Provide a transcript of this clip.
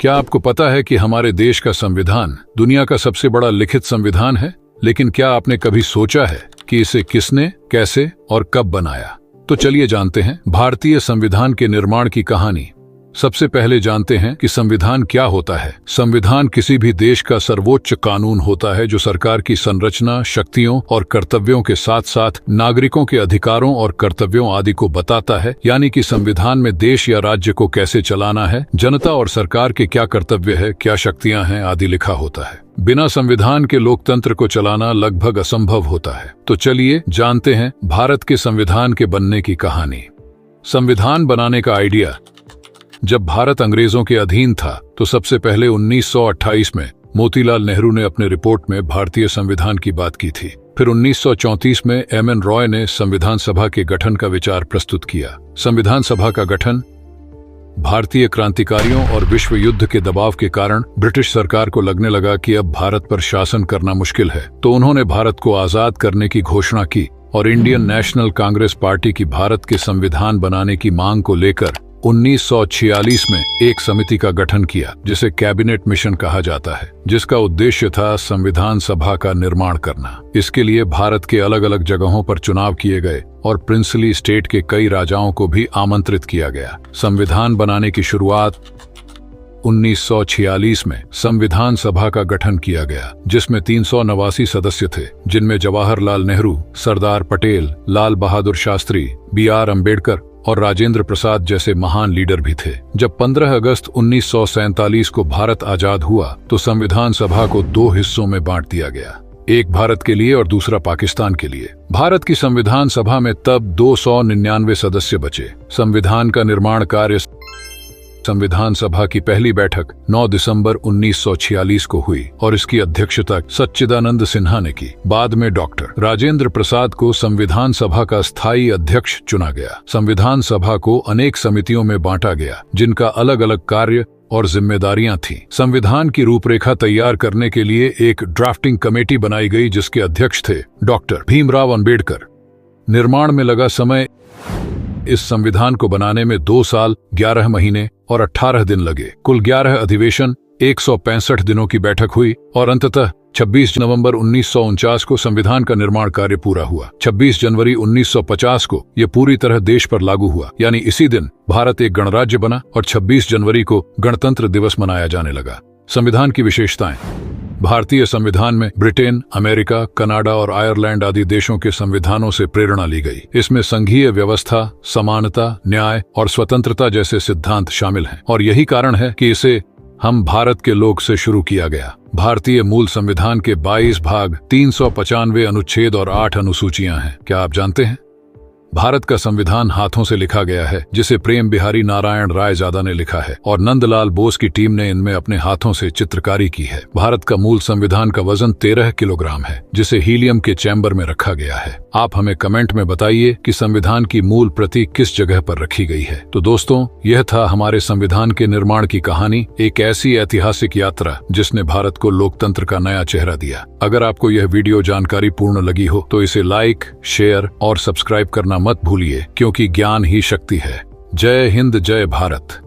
क्या आपको पता है कि हमारे देश का संविधान दुनिया का सबसे बड़ा लिखित संविधान है? लेकिन क्या आपने कभी सोचा है कि इसे किसने, कैसे और कब बनाया? तो चलिए जानते हैं भारतीय संविधान के निर्माण की कहानी। सबसे पहले जानते हैं कि संविधान क्या होता है। संविधान किसी भी देश का सर्वोच्च कानून होता है जो सरकार की संरचना, शक्तियों और कर्तव्यों के साथ साथ नागरिकों के अधिकारों और कर्तव्यों आदि को बताता है। यानी कि संविधान में देश या राज्य को कैसे चलाना है, जनता और सरकार के क्या कर्तव्य है, क्या शक्तियां हैं आदि लिखा होता है। बिना संविधान के लोकतंत्र को चलाना लगभग असंभव होता है। तो चलिए जानते हैं भारत के संविधान के बनने की कहानी। संविधान बनाने का आइडिया। जब भारत अंग्रेजों के अधीन था तो सबसे पहले 1928 में मोतीलाल नेहरू ने अपने रिपोर्ट में भारतीय संविधान की बात की थी। फिर 1934 में एम.एन. रॉय ने संविधान सभा के गठन का विचार प्रस्तुत किया। संविधान सभा का गठन भारतीय क्रांतिकारियों और विश्व युद्ध के दबाव के कारण ब्रिटिश सरकार को लगने लगा कि अब भारत पर शासन करना मुश्किल है, तो उन्होंने भारत को आजाद करने की घोषणा की और इंडियन नेशनल कांग्रेस पार्टी की भारत के संविधान बनाने की मांग को लेकर 1946 में एक समिति का गठन किया जिसे कैबिनेट मिशन कहा जाता है, जिसका उद्देश्य था संविधान सभा का निर्माण करना। इसके लिए भारत के अलग अलग जगहों पर चुनाव किए गए और प्रिंसली स्टेट के कई राजाओं को भी आमंत्रित किया गया। संविधान बनाने की शुरुआत 1946 में संविधान सभा का गठन किया गया, जिसमें 389 सदस्य थे, जिनमें जवाहरलाल नेहरू, सरदार पटेल, लाल बहादुर शास्त्री, बी.आर. अम्बेडकर और राजेंद्र प्रसाद जैसे महान लीडर भी थे। जब 15 अगस्त 1947 को भारत आजाद हुआ तो संविधान सभा को दो हिस्सों में बांट दिया गया, एक भारत के लिए और दूसरा पाकिस्तान के लिए। भारत की संविधान सभा में तब 299 सदस्य बचे। संविधान का निर्माण कार्य। संविधान सभा की पहली बैठक 9 दिसंबर 1946 को हुई और इसकी अध्यक्षता सच्चिदानंद सिन्हा ने की। बाद में डॉक्टर राजेंद्र प्रसाद को संविधान सभा का स्थायी अध्यक्ष चुना गया। संविधान सभा को अनेक समितियों में बांटा गया, जिनका अलग अलग कार्य और जिम्मेदारियां थीं। संविधान की रूपरेखा तैयार करने के लिए एक ड्राफ्टिंग कमेटी बनाई गई, जिसके अध्यक्ष थे डॉक्टर भीमराव अंबेडकर। निर्माण में लगा समय। इस संविधान को बनाने में 2 साल 11 महीने और 18 दिन लगे। कुल 11 अधिवेशन, 165 दिनों की बैठक हुई और अंततः 26 नवंबर 1949 को संविधान का निर्माण कार्य पूरा हुआ। 26 जनवरी 1950 को यह पूरी तरह देश पर लागू हुआ, यानी इसी दिन भारत एक गणराज्य बना और 26 जनवरी को गणतंत्र दिवस मनाया जाने लगा। संविधान की विशेषताएं। भारतीय संविधान में ब्रिटेन, अमेरिका, कनाडा और आयरलैंड आदि देशों के संविधानों से प्रेरणा ली गई। इसमें संघीय व्यवस्था, समानता, न्याय और स्वतंत्रता जैसे सिद्धांत शामिल हैं और यही कारण है कि इसे हम भारत के लोग से शुरू किया गया। भारतीय मूल संविधान के 22 भाग, 395 अनुच्छेद और 8 अनुसूचियां हैं। क्या आप जानते हैं? भारत का संविधान हाथों से लिखा गया है, जिसे प्रेम बिहारी नारायण रायजादा ने लिखा है और नंदलाल बोस की टीम ने इनमें अपने हाथों से चित्रकारी की है। भारत का मूल संविधान का वजन 13 किलोग्राम है, जिसे हीलियम के चैम्बर में रखा गया है। आप हमें कमेंट में बताइए कि संविधान की मूल प्रति किस जगह पर रखी गई है। तो दोस्तों, यह था हमारे संविधान के निर्माण की कहानी, एक ऐसी ऐतिहासिक यात्रा जिसने भारत को लोकतंत्र का नया चेहरा दिया। अगर आपको यह वीडियो जानकारी पूर्ण लगी हो तो इसे लाइक, शेयर और सब्सक्राइब करना मत भूलिए, क्योंकि ज्ञान ही शक्ति है। जय हिंद, जय भारत।